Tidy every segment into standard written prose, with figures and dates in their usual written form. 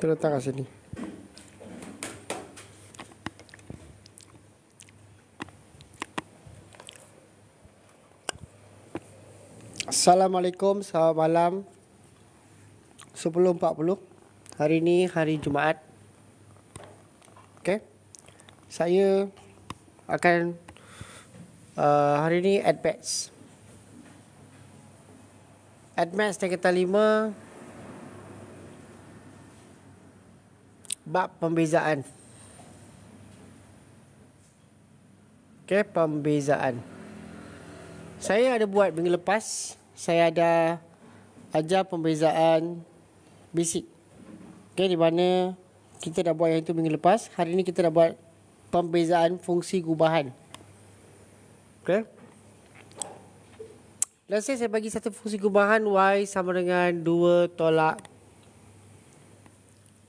Kita letak kat sini. Assalamualaikum, selamat malam. 10.40. Hari ni hari Jumaat. Okay. Saya akan hari ni Admaths. Admaths tingkatan 5. Bab pembezaan. Okay, pembezaan. Saya ada buat minggu lepas. Saya ada ajar pembezaan basic. Okay, di mana kita dah buat yang itu minggu lepas. Hari ni kita dah buat pembezaan fungsi gubahan. Okay. Let's say saya bagi satu fungsi gubahan y sama dengan 2 tolak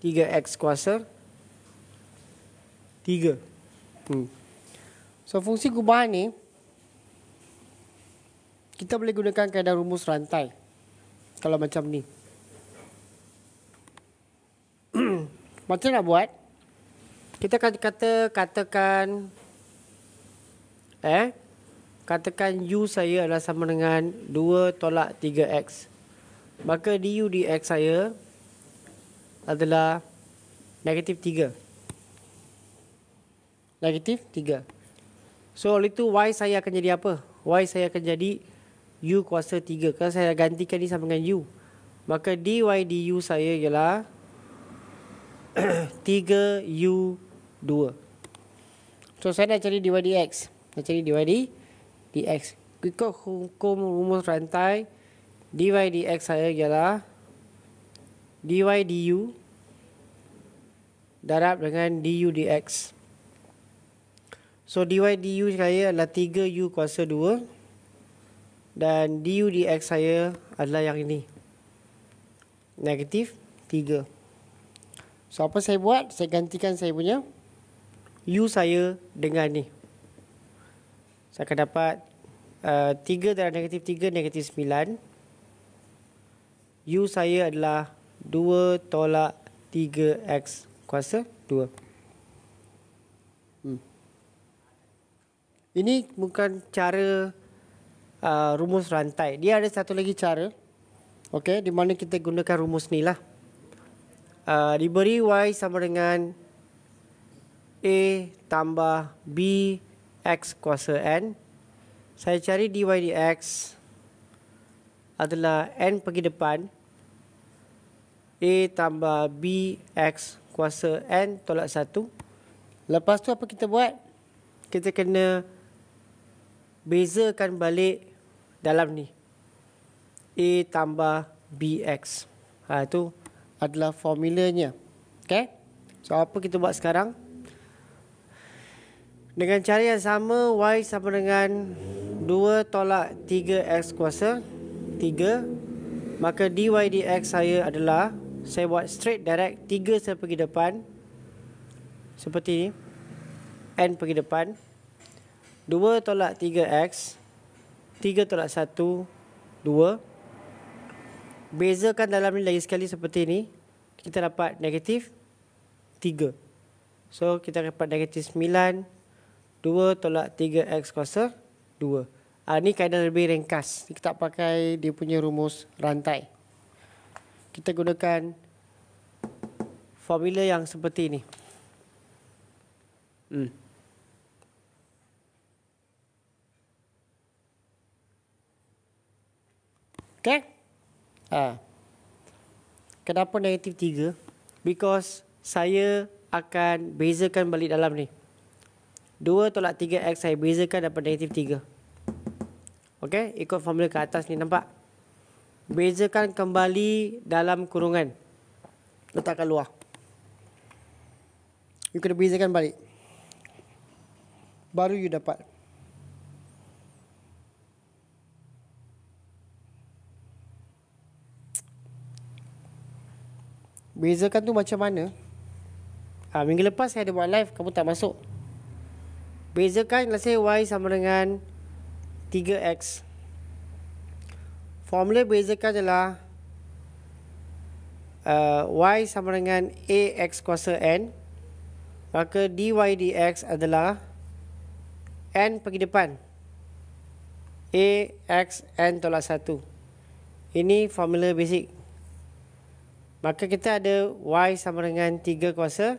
3x kuasa 3. So fungsi gubahan ni kita boleh gunakan kaedah rumus rantai. Kalau macam ni. Macam nak buat? Kita katakan u saya adalah sama dengan 2 tolak 3x. Maka du dx saya adalah negatif 3. Negatif 3. So oleh itu y saya akan jadi apa? Y saya akan jadi u kuasa 3. Kalau saya gantikan ni sama dengan u, maka dy du saya ialah 3u2. So saya nak cari dy dx. Nak cari dy dx. Ikut hukum rumus rantai, dy dx saya ialah dy du darab dengan du dx. So dy du saya adalah 3u kuasa 2. Dan du dx saya adalah yang ini. Negatif 3. So apa saya buat? Saya gantikan saya punya u saya dengan ni. Saya akan dapat 3 darab negatif 3, negatif 9. U saya adalah 2 tolak 3x kuasa 2. Ini bukan cara rumus rantai. Dia ada satu lagi cara. Okey, di mana kita gunakan rumus ni lah. Diberi y sama dengan a tambah b x kuasa n. Saya cari dy dx adalah n pergi depan a tambah b x kuasa n tolak 1. Lepas tu apa kita buat? Kita kena bezakan balik dalam ni. A tambah bx. Itu adalah formulanya. Okay. So apa kita buat sekarang? Dengan cara yang sama, y sama dengan 2 tolak 3x kuasa 3. Maka dy dx saya adalah, saya buat straight direct, 3 saya pergi depan. Seperti ni. N pergi depan. 2 tolak 3x. 3 tolak 1, 2. Bezakan dalam ni lagi sekali seperti ni. Kita dapat negatif 3. So kita dapat negatif 9. 2 tolak 3x kuasa 2. Ni kaedah lebih ringkas. Kita tak pakai dia punya rumus rantai. Kita gunakan formula yang seperti ni. Okay. Kenapa negatif 3? Because saya akan bezakan balik dalam ni. 2 tolak 3x saya bezakan dapat negatif 3. Okay. Ikut formula ke atas ni, nampak? Bezakan kembali dalam kurungan. Letakkan luar. You kena bezakan balik. Baru you dapat. Bezakan tu macam mana? Minggu lepas saya ada buat live, kamu tak masuk. Bezakan, let's say y sama dengan 3x. Formula bezakan adalah y sama dengan ax kuasa n, maka dy dx adalah n pergi depan ax n tolak 1. Ini formula basic. Maka kita ada y sama dengan 3 kuasa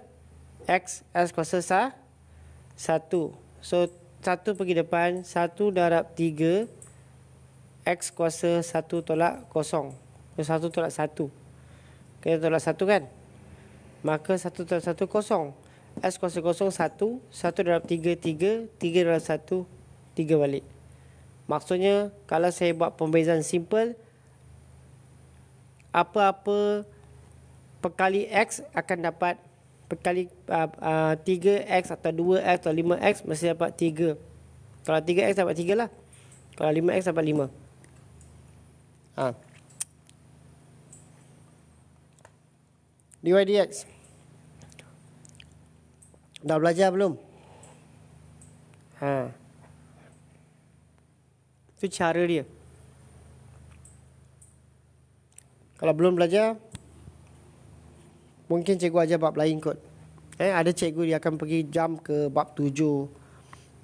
x kuasa 1. So 1 pergi depan, 1 darab 3 x kuasa 1 tolak 0. 1 tolak 1. Kita tolak 1 kan? Maka 1 tolak 1 kosong. S kuasa 0 1. 1 darab 3 3. 3 darab 1 3 balik. Maksudnya kalau saya buat pembezaan simple, apa-apa perkali x akan dapat perkali 3x atau 2x atau 5x mesti dapat 3. Kalau 3x dapat 3 lah. Kalau 5x dapat 5. Dy dx. Dah belajar belum? Itu cara dia. Kalau belum belajar, mungkin cikgu ajar bab lain kot. Ada cikgu dia akan pergi jump ke bab 7.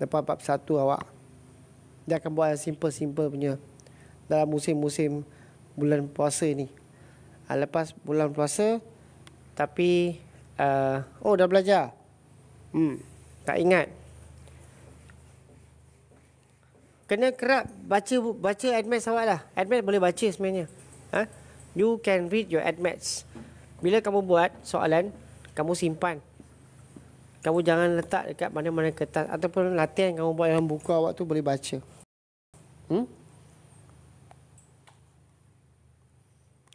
Lepas bab 1 awak. Dia akan buat yang simple-simple punya. Dalam musim-musim bulan puasa ni. Lepas bulan puasa, tapi dah belajar. Tak ingat. Kena kerap baca admaths awak lah. Admaths boleh baca sebenarnya. You can read your admaths. Bila kamu buat soalan, kamu simpan. Kamu jangan letak dekat mana-mana kertas. Ataupun latihan kamu buat dalam buku awak tu boleh baca.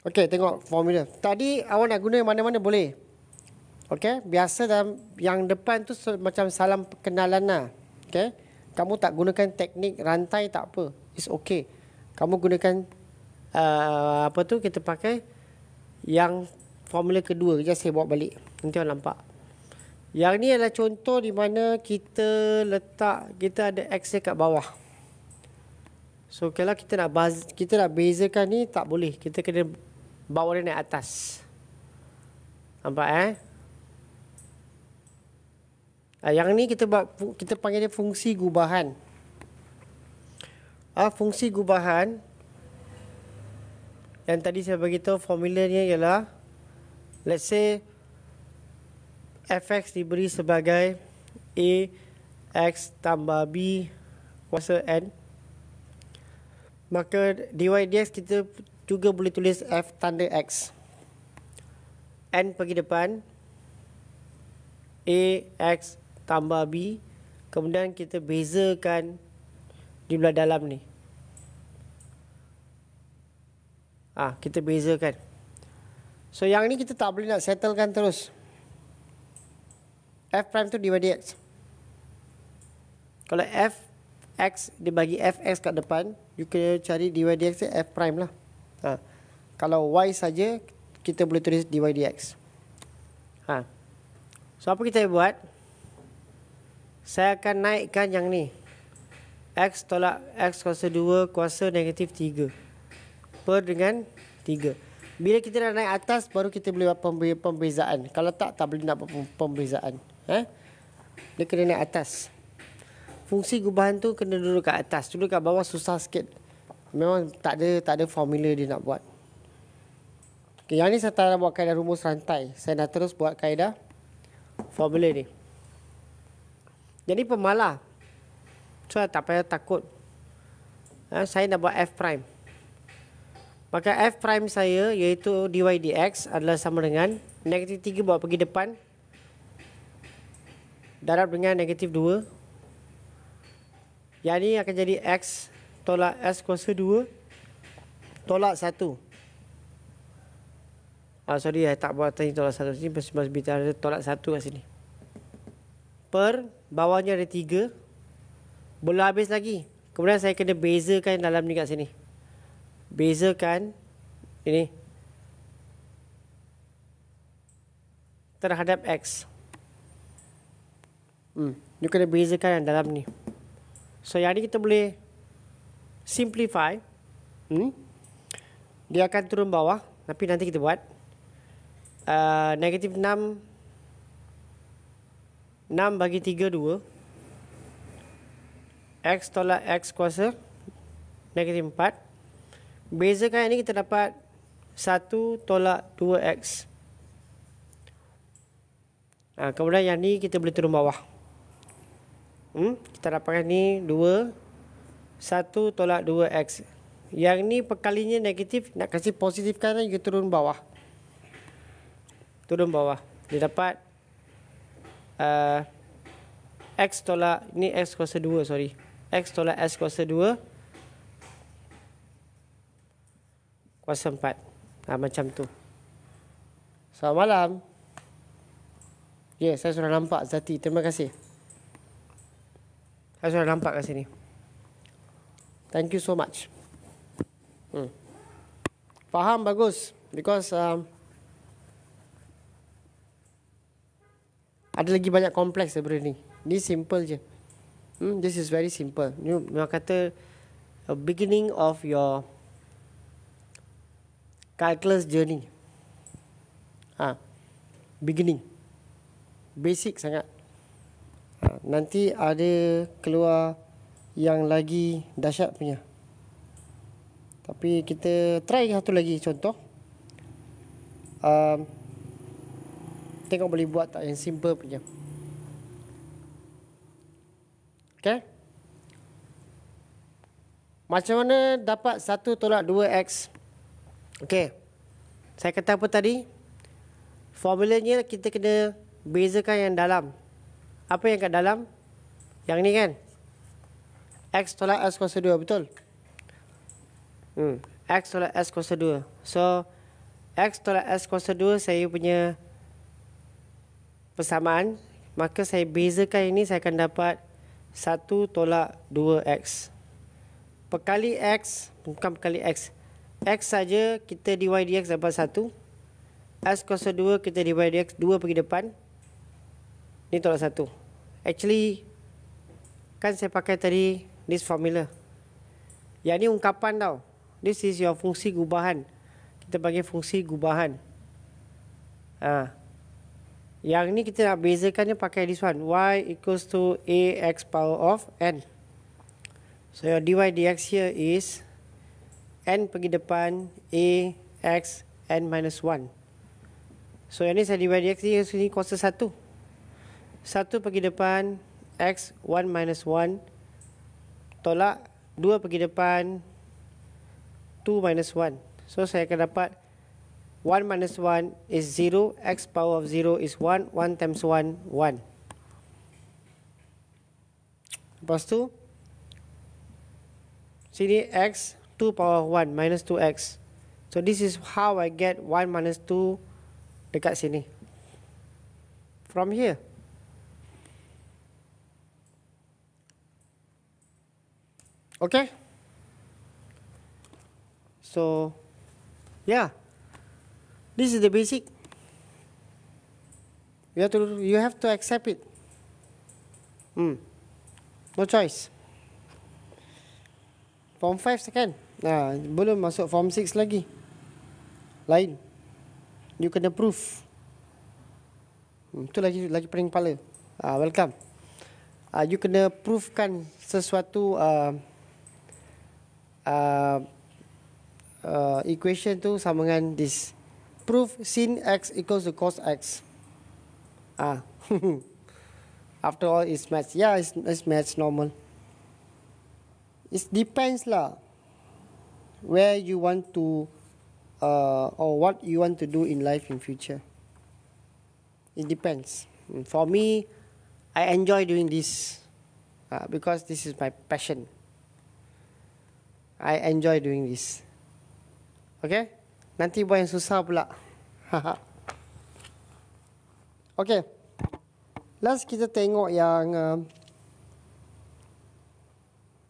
Okey, tengok formula. Tadi awak nak guna mana-mana boleh. Okey, biasa dalam yang depan tu macam salam perkenalan lah. Okey, kamu tak gunakan teknik rantai tak apa. It's okay. Kamu gunakan kita pakai yang formula kedua. Sekejap saya bawa balik. Nanti awak nampak. Yang ni adalah contoh di mana kita ada x kat bawah. So kalau kita nak bezakan ni tak boleh. Kita kena bawa dia naik atas. Nampak Yang ni kita panggil dia fungsi gubahan. Fungsi gubahan yang tadi saya beritahu formulanya ialah, let's say fx diberi sebagai ax tambah b kuasa n, maka dy dx kita juga boleh tulis f tanda x. N pergi depan, ax tambah b, kemudian kita bezakan di belah dalam ni. Kita bezakan. So yang ni kita tak boleh nak settlekan terus. F prime tu dy dx. Kalau fx dibagi fx kat depan, you kena cari dy dx f prime lah. Kalau y saja, kita boleh tulis dy dx. So apa kita buat? Saya akan naikkan yang ni. X tolak x kuasa 2 kuasa negatif 3. Per dengan 3. Bila kita dah naik atas, baru kita boleh buat pembezaan. Kalau tak boleh nak buat pembezaan. Dia kena naik atas. Fungsi gubahan tu kena duduk kat atas. Duduk kat bawah susah sikit. Memang tak ada formula dia nak buat. Okay, yang ni saya tak nak buat kaedah rumus rantai. Saya nak terus buat kaedah formula ni. Jadi pemalah. So tak payah takut. Saya nak buat f prime. Maka f prime saya iaitu dy dx adalah sama dengan negatif 3 bawa pergi depan darab dengan negatif 2. Yang ni akan jadi x tolak s kuasa 2 tolak 1. Sorry, saya tak buat tadi tolak 1 sini. Mesti bicara tolak 1 kat sini. Per bawahnya ada 3. Belum habis lagi. Kemudian saya kena bezakan dalam ni kat sini. Bezakan ini terhadap x. You kena bezakan yang dalam ni. So yang ni kita boleh simplify. Dia akan turun bawah. Tapi nanti kita buat. Negatif 6. 6 bagi 3, 2. X tolak X kuasa negatif 4. Bezakan ini kita dapat 1 tolak 2X. Kemudian yang ni kita boleh turun bawah. Kita dapatkan ni 2. 1 tolak 2X. Yang ni perkalinya negatif. Nak kasih positifkan lagi, kita turun bawah. Turun bawah. Dia dapat X tolak, ni X kuasa 2, sorry. X tolak S kuasa 2 kuasa 4. Macam tu. Selamat malam. Saya sudah nampak Zati. Terima kasih. Saya sudah nampak kat sini. Thank you so much. Faham, bagus. Because ada lagi banyak kompleks daripada ni. Ni simple je. This is very simple. Memang kata a beginning of your calculus journey. Beginning. Basic sangat. Nanti ada keluar yang lagi dahsyat punya. Tapi kita try satu lagi contoh. Tengok boleh buat tak yang simple punya. Okay. Macam mana dapat 1 tolak 2X? Okay. Saya kata apa tadi? Formulanya kita kena bezakan yang dalam. Apa yang kat dalam? Yang ni kan? X tolak S kuasa 2, betul? X tolak S kuasa 2. So, X tolak S kuasa 2 saya punya persamaan. Maka saya bezakan ini, saya akan dapat 1 tolak 2X. Perkali X, bukan perkali X. X saja kita dy dx dapat 1. S kuasa 2 kita dy dx 2 pergi depan. Ni tolak 1. Actually, kan saya pakai tadi this formula. Yang ni ungkapan tau. This is your fungsi gubahan. Kita panggil fungsi gubahan. Yang ni kita nak bezakannya pakai this one. Y equals to ax power of n. So your dy dx here is n pergi depan a x n minus 1. So yang ni saya dy dx ni sini kuasa 1. 1 pergi depan x 1 minus 1 tolak 2 pergi depan 2 minus 1. So saya akan dapat 1 minus 1 is 0. X power of 0 is 1. 1 times 1, 1. Lepas tu, sini X, 2 power of 1, minus 2X. So this is how I get 1 minus 2 dekat sini. From here. Okay? So, yeah. This is the basic. You have to accept it. No choice. Form 5 second. Belum masuk form 6 lagi. Lain. You kena proof. Itu lagi pening kepala. Welcome. You kena proofkan sesuatu equation tu sama dengan this. Proof sin x equals to cos x. After all, it's maths. Yeah, it's maths normal. It depends lah where you want to or what you want to do in life in future. It depends. For me, I enjoy doing this because this is my passion. I enjoy doing this. Okay? Nanti buat yang susah pula. Okay. Last kita tengok yang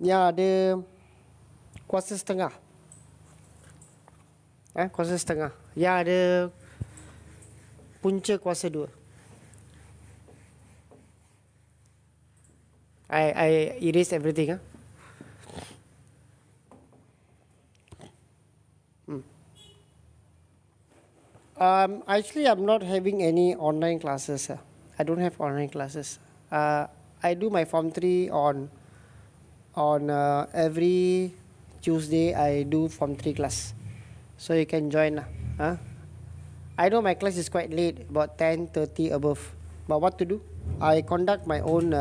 ada kuasa setengah. Kuasa setengah. Yang ada punca kuasa 2. I erase everything. Actually, I'm not having any online classes. I don't have online classes. I do my Form 3 on every Tuesday. I do Form 3 class. So you can join. Huh? I know my class is quite late, about 10:30 above. But what to do? I conduct my own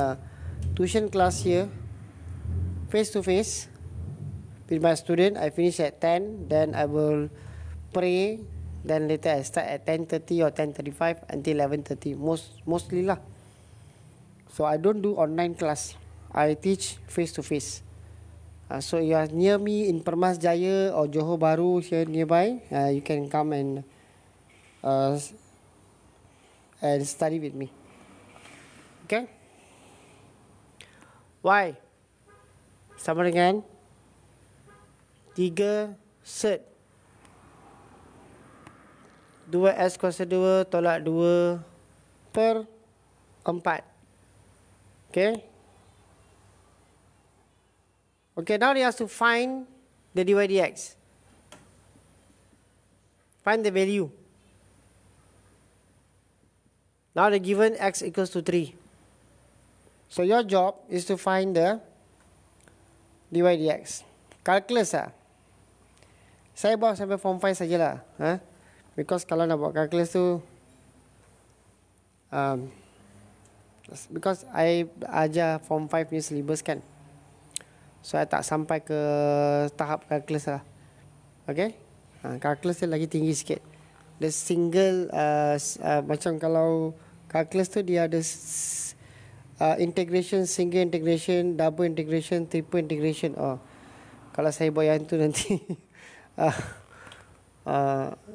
tuition class here, face to face, with my student. I finish at 10, then I will pray, then later I start at 10:30 or 10:35 until 11:30, mostly lah. So I don't do online class. I teach face to face. So you are near me in Permas Jaya or Johor Bahru here nearby, you can come uh, and study with me. Okay? Why? Sama dengan 3 cert 2x kuasa 2 tolak 2 per 4. Okay? Okay, now he has to find the dy dx. Find the value. Now the given x equals to 3. So your job is to find the dy dx. Calculus lah. Saya bawa sampai form 5 sajalah. Because kalau nak buat calculus tu, because I ajar form 5 ni syllabus kan. So I tak sampai ke tahap calculus lah. Okay? Calculus dia lagi tinggi sikit. The single, macam kalau calculus tu dia ada integration, single integration, double integration, triple integration. Kalau saya buat yang tu nanti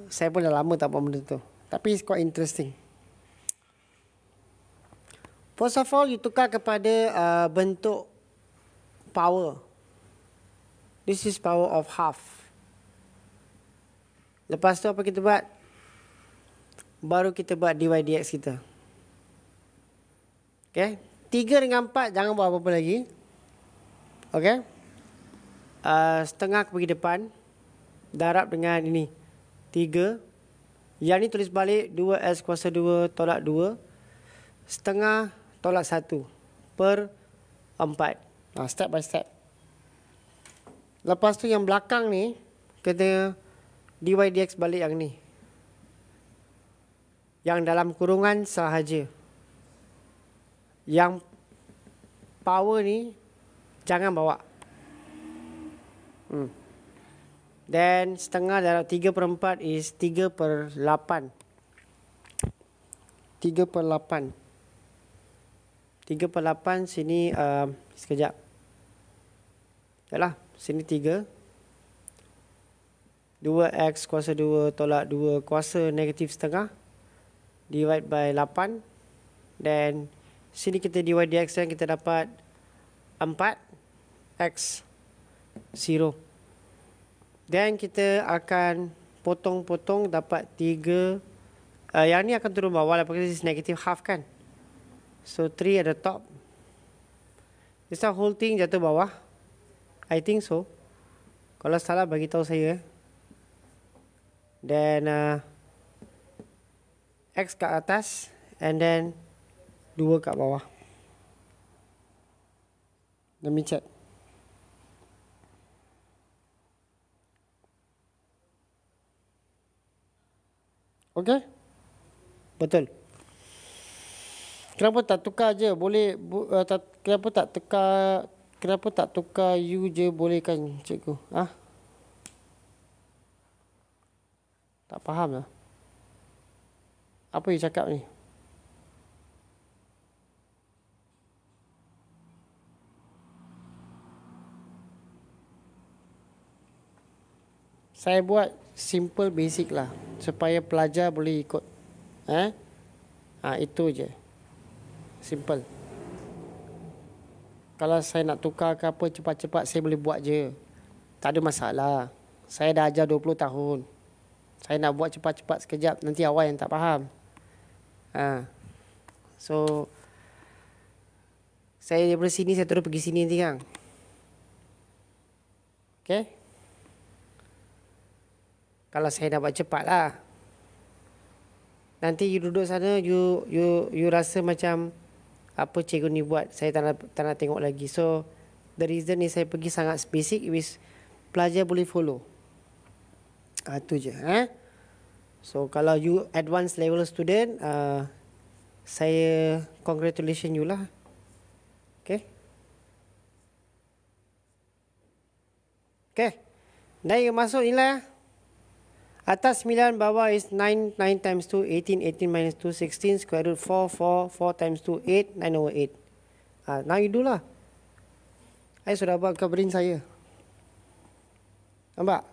saya pun dah lama tak buat benda tu. Tapi it's quite interesting. First of all, you tukar kepada bentuk power. This is power of half. Lepas tu apa kita buat? Baru kita buat dy dx kita. Okay. 3 dengan 4 jangan buat apa-apa lagi. Okay. Setengah pergi depan. Darab dengan ini 3. Yang ni tulis balik 2x kuasa 2 tolak 2. Setengah tolak 1 per 4. Step by step. Lepas tu yang belakang ni kita dy dx balik yang ni. Yang dalam kurungan sahaja. Yang power ni jangan bawa. Then setengah darab 3/4 is 3/8. 3/8. 3/8 sini sekejap. Yalah, sini 3. 2x kuasa 2 tolak 2 kuasa negatif setengah divide by 8. Dan sini kita dy dx yang kita dapat 4x 0. Dan kita akan potong-potong dapat 3. Yang ni akan turun bawah lah, because it's negative half kan. So 3 at the top. Is the whole thing jatuh bawah? I think so. Kalau salah bagi tahu saya. Then x kat atas and then 2 kat bawah. Let me check. Okay? Betul. Kenapa tak tukar je? Boleh kenapa tak tukar U je boleh kan, cikgu? Tak faham lah. Apa you cakap ni? Saya buat simple basic lah, supaya pelajar boleh ikut. Itu je. Simple. Kalau saya nak tukar ke apa cepat-cepat, saya boleh buat je. Tak ada masalah. Saya dah ajar 20 tahun. Saya nak buat cepat-cepat sekejap, nanti awal yang tak faham. So saya daripada sini, saya terus pergi sini nanti kan. Okay. Kalau saya nak buat cepat lah. Nanti you duduk sana, you rasa macam apa cikgu ni buat, saya tak nak tengok lagi. So the reason ni saya pergi sangat basic, which pelajar boleh follow. Itu je. So kalau you advanced level student, saya congratulation you lah. Okay. Okay. Dah masuk nilai. Atas 9, bawah is 9. 9 times 2, 18. 18 minus 2, 16. Square root 4, 4. 4 times 2, 8. 9 over 8. Now you do lah. Saya sudah buat ke brain saya. Nampak?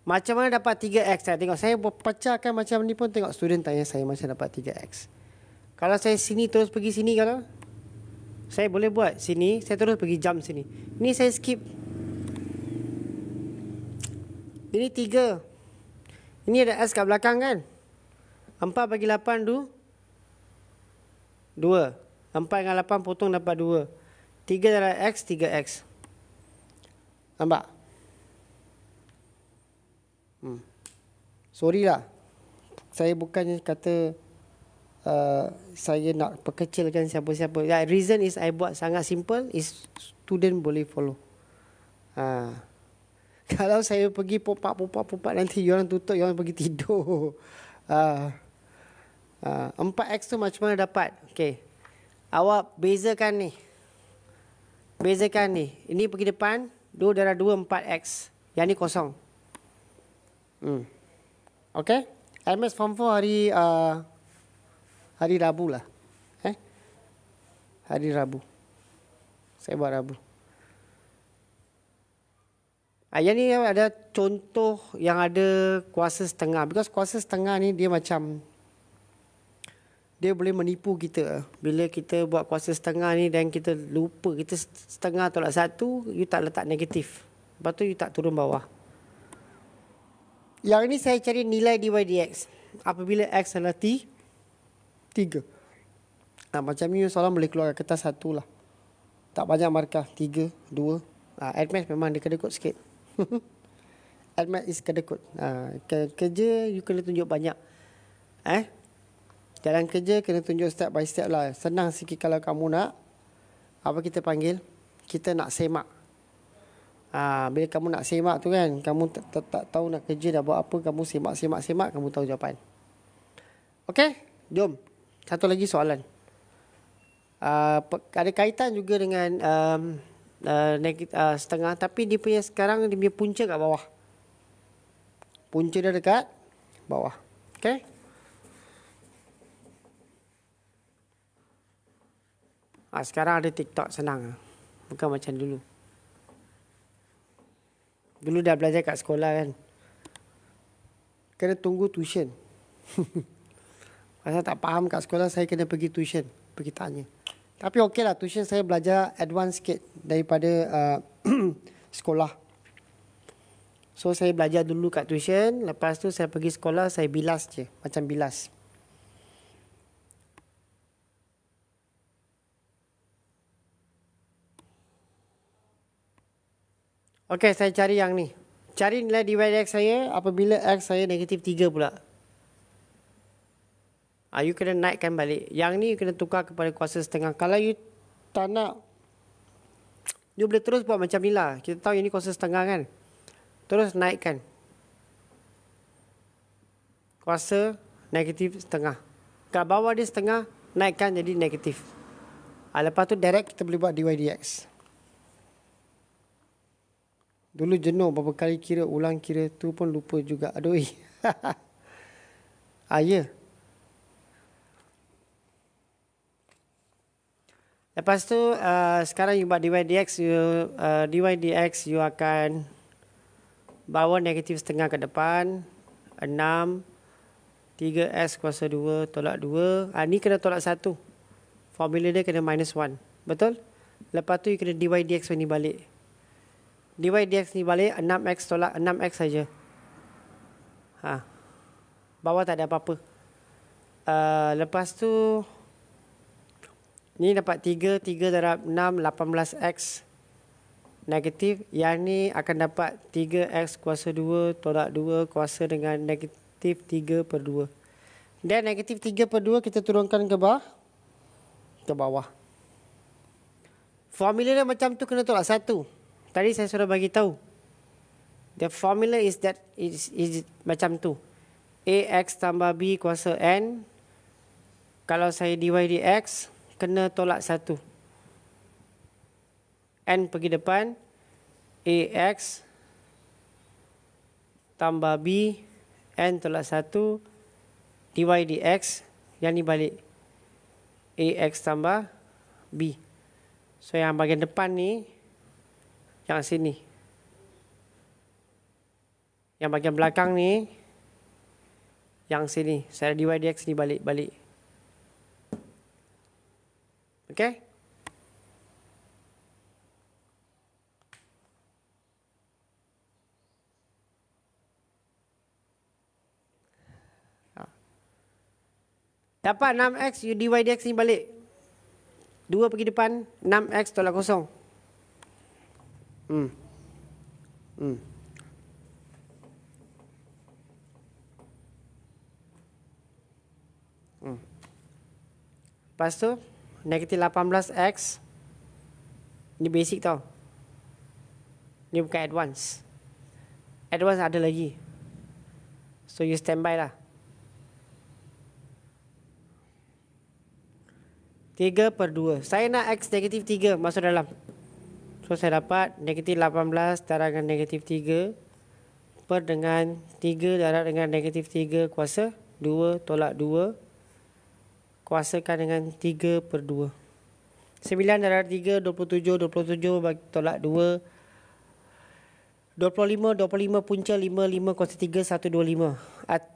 Macam mana dapat 3x? Saya tengok. Saya pecahkan macam ni pun tengok student tanya saya macam dapat 3x. Kalau saya sini terus pergi sini kalau. Saya boleh buat sini. Saya terus pergi jump sini. Ini saya skip. Ini 3. Ini ada S kat belakang kan? 4 bagi 8 2. 4 dengan 8 potong dapat 2. 3 darab X, 3X. Nampak? Sorry lah. Saya bukannya kata saya nak perkecilkan siapa-siapa. Reason is I buat sangat simple. Is student boleh follow. Kalau saya pergi popak nanti orang tutup, orang pergi tidur. 4x tu macam mana dapat? Okay. Awak bezakan ni. Ini pergi depan. 2 darab 2, 4x. Yang ni kosong. Okay. LMS Form 4 hari Rabu lah. Hari Rabu. Saya buat Rabu. Yang ni ada contoh yang ada kuasa setengah. Because kuasa setengah ni dia macam, dia boleh menipu kita. Bila kita buat kuasa setengah ni dan kita lupa, kita setengah tolak 1, you tak letak negatif. Lepas tu you tak turun bawah. Yang ini saya cari nilai dy dx. Apabila x adalah 3. Macam ni soalan boleh keluar kertas 1 lah. Tak banyak markah. 3, 2. Admath memang dia kedekut sikit. Admath is kedekut. Kerja you kena tunjuk banyak. Dalam kerja kena tunjuk step by step lah. Senang sikit kalau kamu nak, apa kita panggil, kita nak semak. Bila kamu nak semak tu kan, kamu tak tahu nak kerja dah buat apa, kamu semak, kamu tahu jawapan. Okey, jom. Satu lagi soalan. Ada kaitan juga dengan setengah, tapi dia punya sekarang dia punya punca kat bawah. Punca dia dekat bawah. Okey. Sekarang ada TikTok, senang. Bukan macam dulu. Dulu dah belajar kat sekolah kan. Kena tunggu tuition. Pasal tak faham kat sekolah, saya kena pergi tuition. Pergi tanya. Tapi okey lah, tuition saya belajar advance sikit daripada sekolah. So saya belajar dulu kat tuition. Lepas tu saya pergi sekolah, saya bilas je. Macam bilas. Okey, saya cari yang ni. Cari nilai dy dx saya apabila x saya negatif 3 pula. You kena naikkan balik. Yang ni you kena tukar kepada kuasa setengah. Kalau you tak nak, you boleh terus buat macam ni lah. Kita tahu yang ni kuasa setengah kan. Terus naikkan. Kuasa negatif setengah. Kat bawah dia setengah, naikkan jadi negatif. Lepas tu direct kita boleh buat dy dx. Dulu jenuh berapa kali kira, ulang kira tu pun lupa juga. Aduh. Ya. Lepas tu sekarang you buat dy dx, you akan bawa negatif setengah ke depan. 6 3s kuasa 2 tolak 2. Ni kena tolak 1. Formula dia kena minus 1. Betul? Lepas tu you kena dy dx ni balik. Dy dx ni balik 6x tolak 6x saja. Bawah tak ada apa-apa. Lepas tu ni dapat 3 darab 6 18x negatif. Yang ni akan dapat 3x kuasa 2 tolak 2 kuasa dengan negatif negatif 3 per 2. Dan negatif 3 per 2 kita turunkan ke bawah. Formula dia macam tu kena tolak 1. Tadi saya sudah bagi tahu. The formula is macam tu. AX tambah B kuasa N. Kalau saya dy dx, kena tolak 1. N pergi depan. AX tambah B. N tolak 1. Dy dx. Yang ni balik. AX tambah B. So yang bahagian depan ni, yang sini. Yang bahagian belakang ni, yang sini. Saya dy dx ni balik. Okay? Dapat 6x, dy dx ni balik. 2 pergi depan, 6x tolak kosong. Lepas tu, negatif 18x. Ni basic tau. Ni bukan advance. Advance ada lagi. So, you standby lah. 3 per 2. Saya nak x negatif 3 masuk dalam. So, saya dapat negatif 18 darab dengan negatif 3 per dengan 3 darab dengan negatif 3 kuasa 2 tolak 2. Kuasakan dengan 3 per 2. 9 darab 3, 27. 27 bagi tolak 2. 25 punca 5 kuasa 3, 125.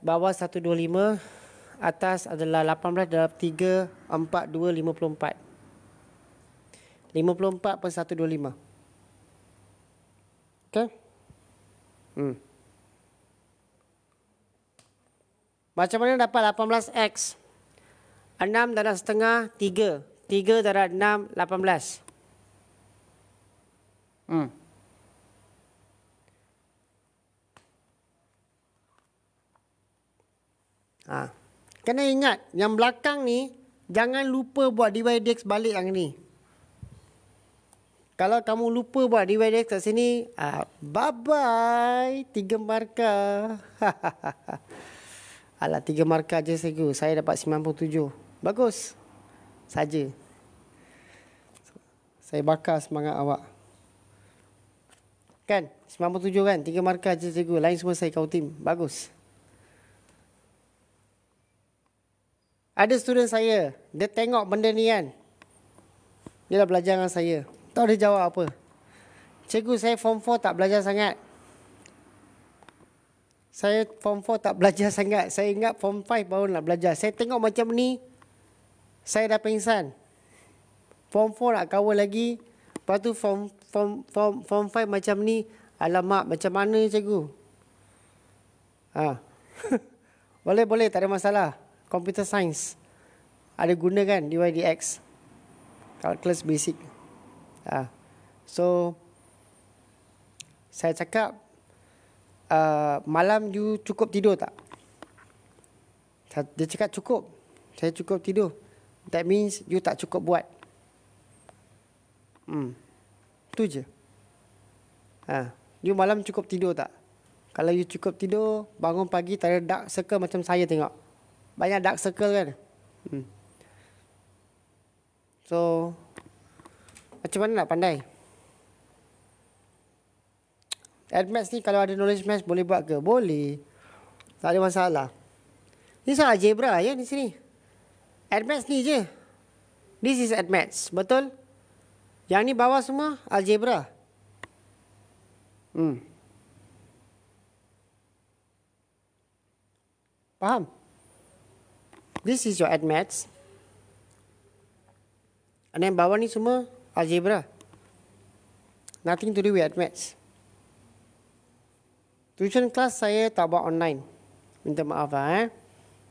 Bawah 125. Atas adalah 18 darab 3, 42, 54. 54 per 125. Okay? Macam mana dapat 18x? 6 darab setengah, 3. 3 darab 6, 18. Kena ingat, yang belakang ni, jangan lupa buat dy dx balik yang ni. Kalau kamu lupa buat dy dx kat sini, bye-bye. 3 markah. Alah, 3 markah je cikgu. Saya dapat 97. Bagus. Saja. Saya bakar semangat awak. Kan? 97 kan? 3 markah je cikgu. Lain semua saya kau tim. Bagus. Ada student saya. Dia tengok benda ni kan. Dia dah belajar dengan saya. Tahu dia jawab apa? Cikgu, saya form 4 tak belajar sangat. Saya form 4 tak belajar sangat. Saya ingat form 5 baru nak belajar. Saya tengok macam ni, saya dah pengsan. Form 4 nak kawal lagi. Lepas tu form 5 macam ni. Alamak, macam mana cikgu? Boleh, tak ada masalah. Computer science. Ada guna kan dy dx. Calculus basic. So, saya cakap, malam you cukup tidur tak? Dia cakap cukup. Saya cukup tidur. That means you tak cukup buat. Tu je. You malam cukup tidur tak? Kalau you cukup tidur, bangun pagi tak ada dark circle macam saya tengok. Banyak dark circle kan? So, macam mana nak pandai? Admaths ni kalau ada knowledge maths boleh buat ke? Boleh. Tak ada masalah. Ni soal algebra ya di sini. Admaths ni je. This is admaths. Betul? Yang ni bawah semua algebra. Faham? This is your admaths. And then bawah ni semua algebra. Nothing to do with admaths. Tuition class saya tak buat online. Minta maaf lah.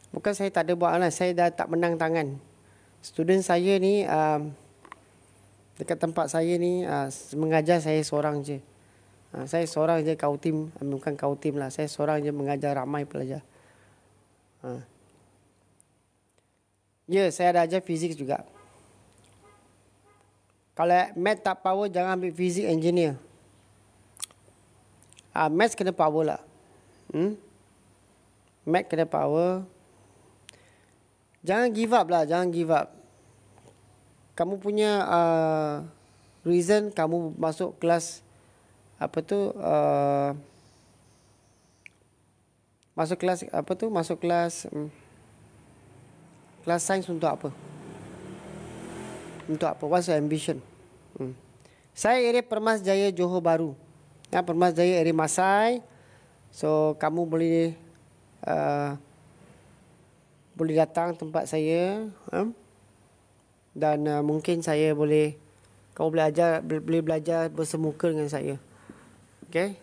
Bukan saya tak ada buat online. Saya dah tak menang tangan. Student saya ni, dekat tempat saya ni, mengajar saya seorang je. Saya seorang je kau tim. Bukan kau tim lah. Saya seorang je mengajar ramai pelajar. Ya, saya ada ajar fizik juga. Kalau math tak power, jangan ambil fizik engineer. Math kena power lah. Math kena power. Jangan give up lah, jangan give up. Kamu punya reason kamu masuk kelas apa tu? Masuk kelas apa tu? Masuk kelas kelas sains untuk apa? Untuk apa? What's your ambition? Saya area Permas Jaya Johor Bahru. Permas Jaya area Masai. So kamu boleh boleh datang tempat saya. Dan mungkin saya boleh, kamu boleh belajar bersemuka dengan saya. Okay?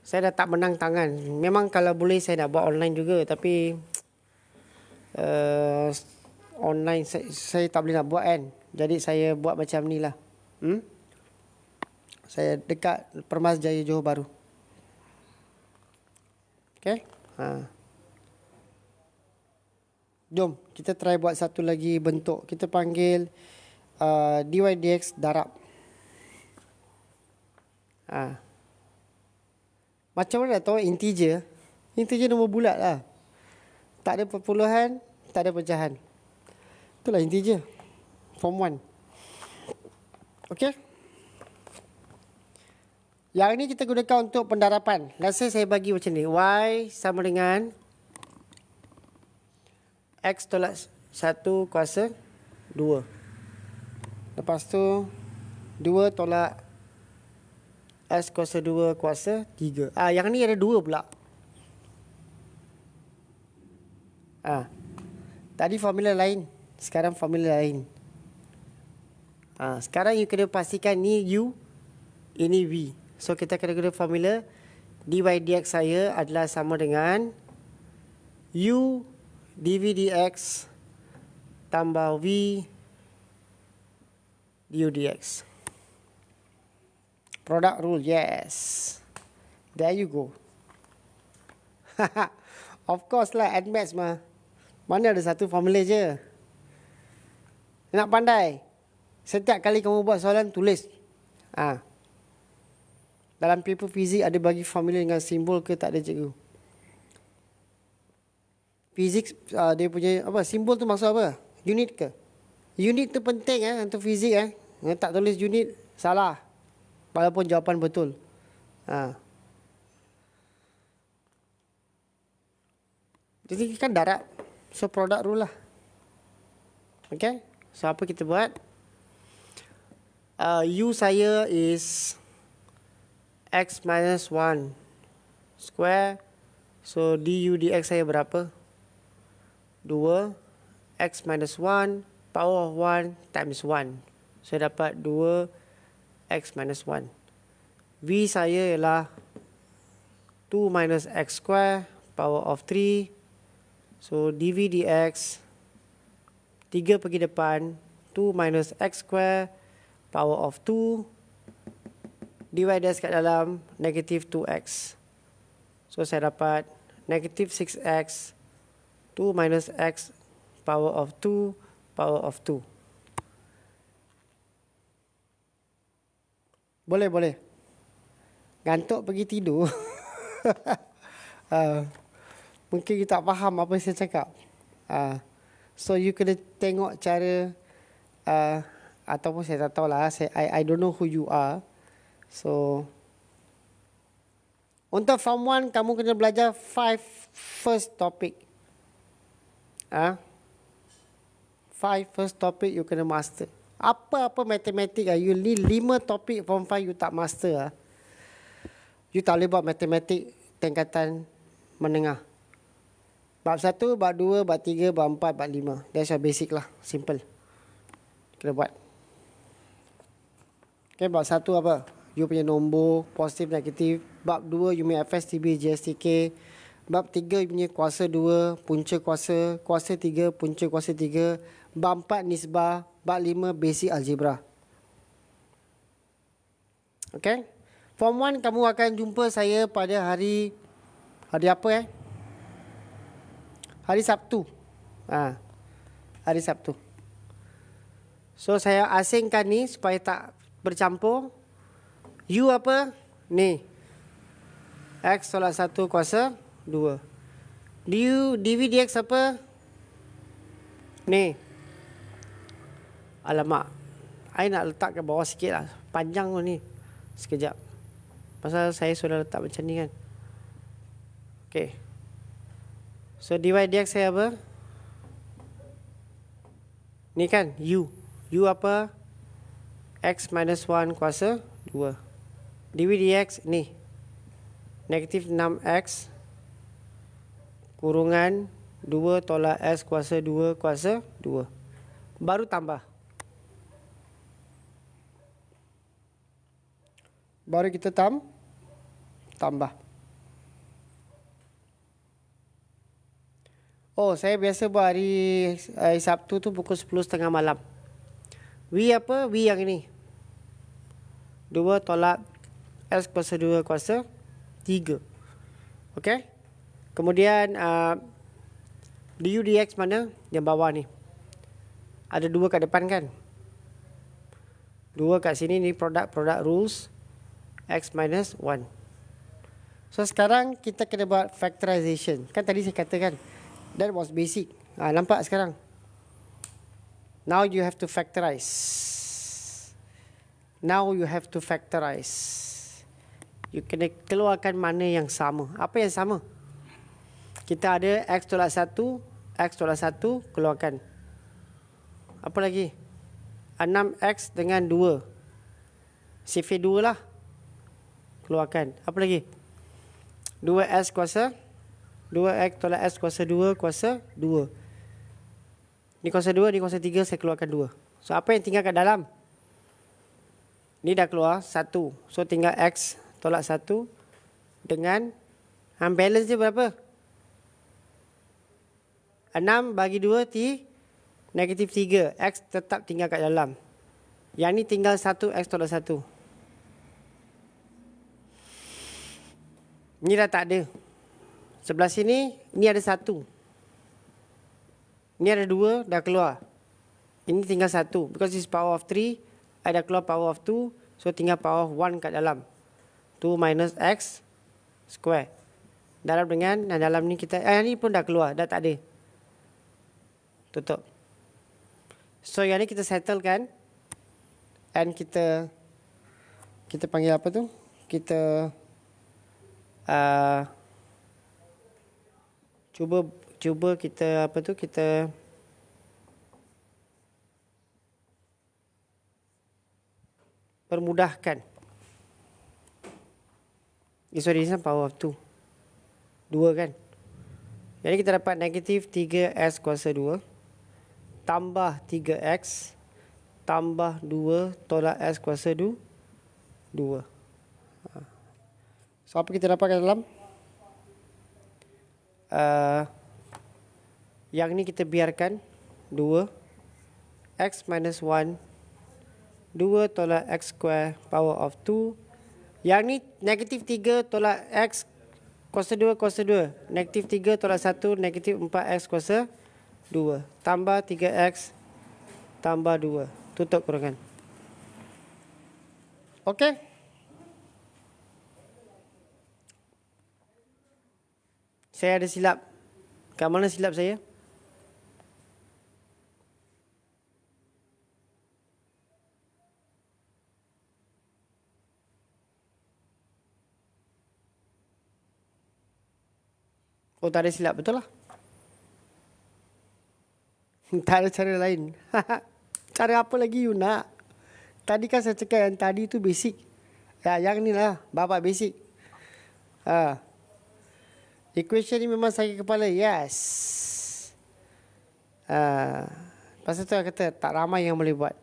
Saya dah tak menang tangan. Memang kalau boleh saya nak buat online juga, tapi online saya tak boleh nak buat kan. Jadi saya buat macam ni lah. Saya dekat Permas Jaya Johor Bahru. Okay? Jom kita try buat satu lagi bentuk. Kita panggil dy dx darab. Macam mana nak tahu integer? Integer nombor bulat lah. Tak ada perpuluhan, tak ada pecahan. Itulah integer. Form 1. Okey? Yang ini kita gunakan untuk pendarapan. Let's say saya bagi macam ni. Y sama dengan X tolak 1 kuasa 2. Lepas tu 2 tolak S kuasa 2 kuasa 3. Yang ni ada 2 pula. Tadi formula lain. Sekarang formula lain. Sekarang you kena pastikan ni U, ini V. So kita kena guna formula dy dx saya adalah sama dengan U dv dx tambah V du dx. Product rule, yes. There you go. Of course lah, add maths mah. Mana ada satu formula je. Nak pandai, setiap kali kamu buat soalan, tulis. Dalam paper fizik ada bagi formula dengan simbol ke tak ada cikgu? Fizik dia punya apa? Simbol tu maksud apa? Unit ke? Unit tu penting untuk fizik tak tulis unit salah. Walaupun jawapan betul. Jadi kan darab. So product rule lah. Okay. So apa kita buat? U saya is X minus 1 square. So du dx saya berapa? 2 X minus 1 power of 1 times 1. Saya dapat 2 X minus 1. V saya ialah 2 minus X square power of 3. So dv dx 3 pergi depan 2 minus X square power of 2 dy dx kat dalam negative 2x. So saya dapat negative 6x 2 minus x power of 2 power of 2. Boleh. Gantuk pergi tidur. Mungkin you tak faham apa saya cakap. So you kena tengok cara ataupun saya tak tahulah. I don't know who you are. So untuk form 1 kamu kena belajar 5 first topic. 5 first topic you kena master. Apa-apa matematik you need 5 topik form 5 you tak master you tak boleh buat matematik tingkatan menengah. Bab 1, bab 2, bab 3, bab 4, bab 5. That's your basic lah. Simple. Kena buat. Okay, bab 1 apa? You punya nombor, positif, negatif. Bab 2, you punya FSTB, GSTK. Bab 3, you punya kuasa 2, punca kuasa. Kuasa 3, punca kuasa 3. Bab 4, nisbah. Bab 5, basic algebra. Okay? Form 1, kamu akan jumpa saya pada hari apa Hari Sabtu. Hari Sabtu. So saya asingkan ni supaya tak bercampur. U apa? Ni. X tolak 1 kuasa 2. dv dx apa? Ni. Alamak. I nak letak ke bawah sikit lah. Panjang tu ni. Sekejap. Pasal saya sudah letak macam ni kan. Okay. So dy dx saya apa? Ni kan u. U apa? X minus 1 kuasa 2. dv dx ni. Negatif 6x kurungan 2 tolak s kuasa 2 kuasa 2. Baru tambah. Baru kita tambah. Oh, saya biasa buat hari Sabtu tu pukul 10.30 malam. V apa? V yang ini. 2 tolak S kuasa 2 kuasa 3. Okey? Kemudian du dx mana? Yang bawah ni. Ada 2 kat depan kan? 2 kat sini ni product rules. X minus 1. So sekarang kita kena buat factorization. Kan tadi saya katakan that was basic. Nampak sekarang? Now you have to factorize. You kena keluarkan mana yang sama. Apa yang sama? Kita ada X tolak 1. X tolak 1 keluarkan. Apa lagi? 6X dengan 2. CV 2 lah. Keluarkan. Apa lagi? 2S kuasa 2X tolak S kuasa 2 kuasa 2. Ni kuasa 2, ni kuasa 3, saya keluarkan 2. So apa yang tinggal kat dalam? Ni dah keluar 1. So tinggal X tolak 1 dengan balance dia berapa? 6 bagi 2 negatif 3. X tetap tinggal kat dalam. Yang ni tinggal 1 X tolak 1. Ni dah tak ada. Sebelah sini, ni ada 1. Ni ada 2, dah keluar. Ini tinggal 1. Because this is power of 3, I dah keluar power of 2. So tinggal power of 1 kat dalam. 2 minus X square. Dalam dengan, dan dalam ni kita, ni pun dah keluar, dah tak ada. Tutup. So yang ni kita settlekan. And kita panggil apa tu? Kita cuba kita apa tu? Kita permudahkan. Sorry, this is power of 2. 2 kan? Jadi kita dapat negatif 3S kuasa 2 tambah 3X tambah 2 tolak S kuasa 2. So apa kita dapat kat dalam? Yang ni kita biarkan 2 X minus 1 2 tolak X square power of 2. Yang ni negatif 3 tolak X kuasa 2 kuasa 2. Negatif 3 tolak 1 negatif 4X kuasa 2. Tambah 3X tambah 2. Tutup kurungan. Okey. Saya ada silap. Kat mana silap saya? Oh, tak ada silap. Betul lah. Tak ada cara lain. Cara apa lagi you nak? Tadi kan saya cakap yang tadi tu basic. Yang ni lah. Bapak basic. Equation ni memang sakit kepala. Yes. Pasal tu saya kata tak ramai yang boleh buat.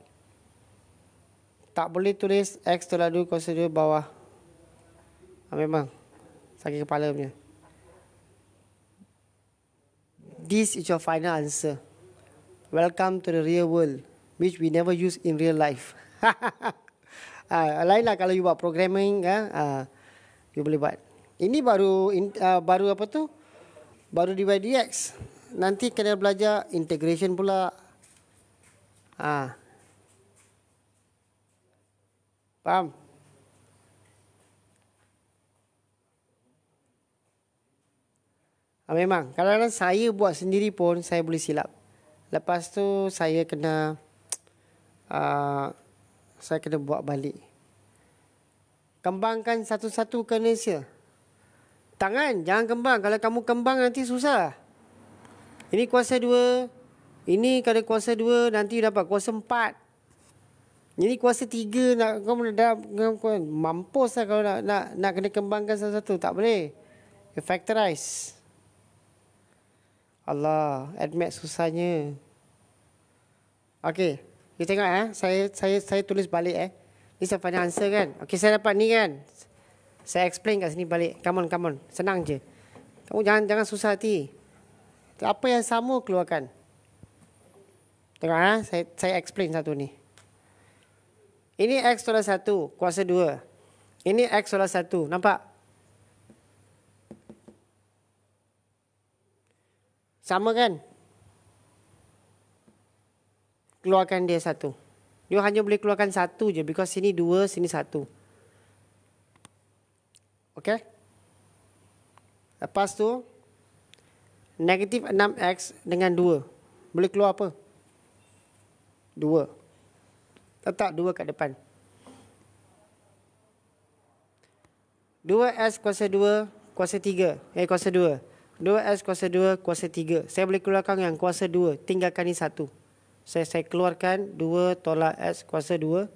Tak boleh tulis X tolak 2 kuasa 2 bawah. Memang sakit kepala punya. This is your final answer. Welcome to the real world, which we never use in real life. Lain lah kalau you buat programming, you boleh buat. Ini baru apa tu? Baru dy dx. nanti kena belajar integration pula. Faham? Memang kadang-kadang saya buat sendiri pun saya boleh silap. Lepas tu saya kena buat balik. Kembangkan satu-satu kena sia. Jangan kembang. Kalau kamu kembang nanti susah. Ini kuasa 2. Ini kalau kuasa 2 nanti dapat kuasa 4. Ini kuasa 3 nak mampus lah kalau nak kena kembangkan satu-satu. Tak boleh. Factorize. Allah, admit susahnya. Okey, kita tengok saya tulis balik Ni saya final answer kan. Okey, saya dapat ni kan. Saya explain kat sini balik. Come on. Senang je. Kamu jangan susah hati. Apa yang sama keluarkan. Tengok saya explain satu ni. Ini X tolak 1 kuasa 2. Ini X tolak 1. Nampak? Sama kan? Keluarkan dia 1. Dia hanya boleh keluarkan 1 je. Because sini 2, sini 1. Okay? Lepas tu, negatif 6X dengan 2. Boleh keluar apa? 2. Letak 2 kat depan. 2S kuasa 2, kuasa 3. Kuasa 2. 2S kuasa 2, kuasa 3. Saya boleh keluarkan yang kuasa 2. Tinggalkan ni 1. Saya keluarkan 2 tolak S kuasa 2,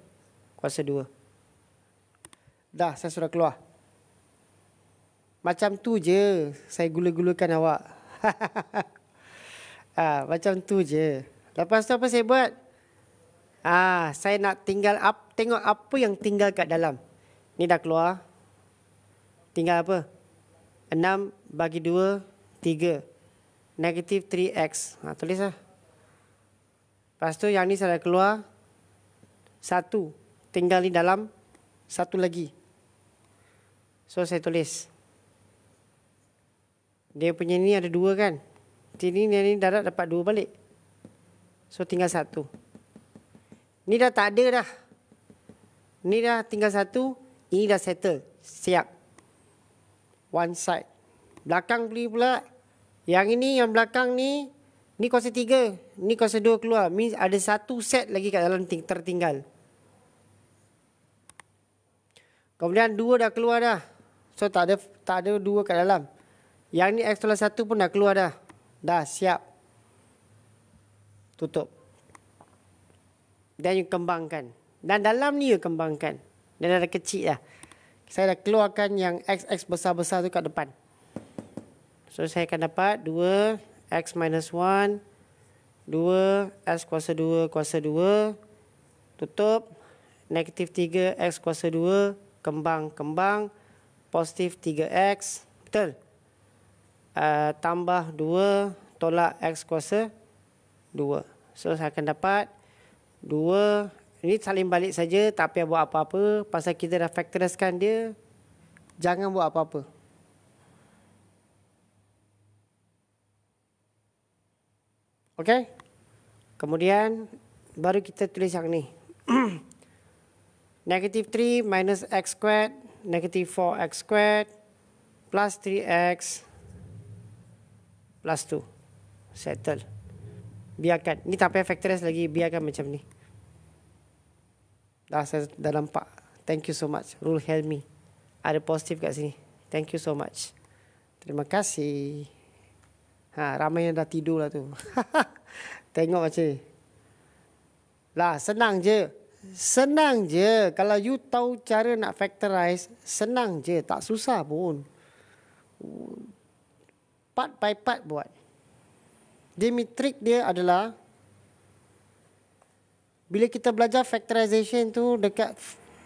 kuasa 2. Dah, saya sudah keluar. Macam tu je. Saya gula-gulakan awak. Macam tu je. Lepas tu apa saya buat? Saya nak tengok apa yang tinggal kat dalam. Ni dah keluar. Tinggal apa? 6 bagi 2, 3. Negatif 3x. Tulis lah. Lepas tu yang ni saya dah keluar. 1. Tinggal ni dalam. 1 lagi. So saya tulis. Dia punya ni ada 2 kan. Ni dah dapat 2 balik. So tinggal 1. Ni dah tak ada dah. Ni dah tinggal 1. Ini dah settle. Siap. One side. Belakang beli pula. Yang ini, yang belakang ni. Ni kuasa 3. Ni kuasa 2 keluar. Means ada 1 set lagi kat dalam tertinggal. Kemudian 2 dah keluar dah. So tak ada 2 kat dalam. Yang ni X tolak 1 pun dah keluar dah. Dah siap. Tutup. Dan you kembangkan. Dan dalam ni you kembangkan. Dan dah kecil dah. Saya dah keluarkan yang XX besar-besar tu kat depan. So, saya akan dapat 2X minus 1. 2S kuasa 2, kuasa 2. Tutup. Negatif 3X kuasa 2. Kembang. Positif 3X. Betul? Tambah 2 tolak X kuasa 2. So, saya akan dapat 2. Ini saling balik saja, tak payah buat apa-apa. Pasal kita dah factoriskan dia. Jangan buat apa-apa. Okey? Kemudian, baru kita tulis yang ni. Negatif 3 minus X squared. Negatif 4X squared. Plus 3X. Plus 2. Settle. Biarkan. Ni tak payah factorize lagi. Biarkan macam ni. Saya dah nampak. Thank you so much. Rule help me. Ada positif kat sini. Thank you so much. Terima kasih. Ramai yang dah tidur lah tu. Tengok macam ni. Senang je. Senang je. Kalau you tahu cara nak factorize, senang je. Tak susah pun. Part by part buat. Trik dia adalah bila kita belajar factorization tu dekat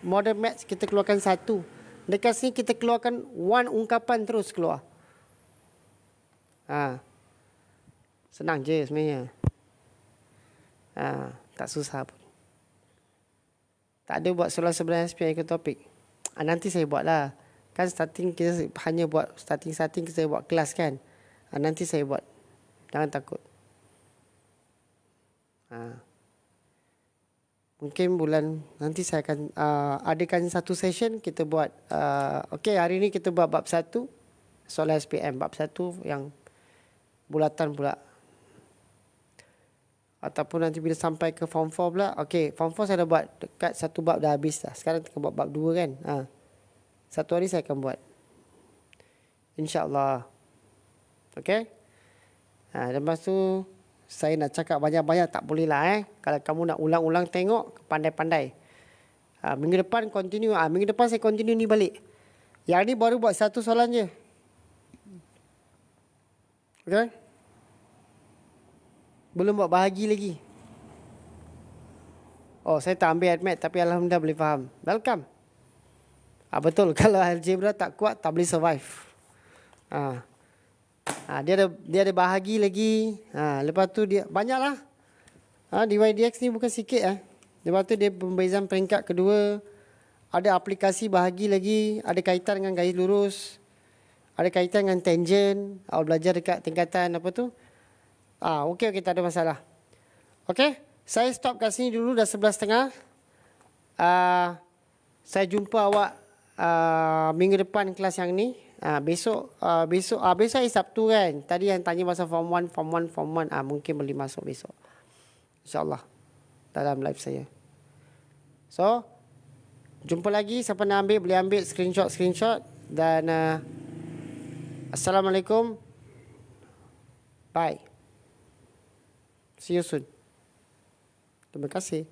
modern maths kita keluarkan 1. Dekat sini kita keluarkan 1 ungkapan terus keluar. Senang je sebenarnya. Tak susah pun. Tak ada buat soalan sebenarnya SPM ikut topik. Nanti saya buat lah. Kan starting kita hanya buat starting kita buat kelas kan. Nanti saya buat. Jangan takut. Mungkin bulan nanti saya akan adakan satu session kita buat. Okey, hari ni kita buat bab 1 soalan SPM, bab 1 yang bulatan pula. Ataupun nanti bila sampai ke form 4 pula. Okey, form 4 saya dah buat dekat satu bab dah habis dah. Sekarang kita buat bab 2 kan. Satu hari saya akan buat, InsyaAllah. Okey. Lepas tu saya nak cakap banyak-banyak tak boleh lah. Kalau kamu nak ulang-ulang tengok, pandai-pandai. Minggu depan continue. Minggu depan saya continue ni balik. Yang ni baru buat satu soalan je. Okey. Belum buat bahagi lagi. Oh, saya tak ambil admit tapi Alhamdulillah boleh faham. Welcome. Betul, kalau algebra tak kuat tak boleh survive. Dia ada bahagi lagi. Lepas tu dia banyaklah. Dy dx ni bukan sikit. Lepas tu dia pembezaan peringkat kedua. Ada aplikasi bahagi lagi. Ada kaitan dengan garis lurus. Ada kaitan dengan tangent. Awak belajar dekat tingkatan apa tu. Okey, tak ada masalah. Okey, saya stop kat sini dulu, dah 11.30. Saya jumpa awak minggu depan kelas yang ni. Besok hari Sabtu kan. Tadi yang tanya pasal form 1. Mungkin boleh masuk besok, InsyaAllah, dalam live saya. So, jumpa lagi. Siapa nak ambil, boleh ambil screenshot. Dan Assalamualaikum. Bye. See you soon. Terima kasih.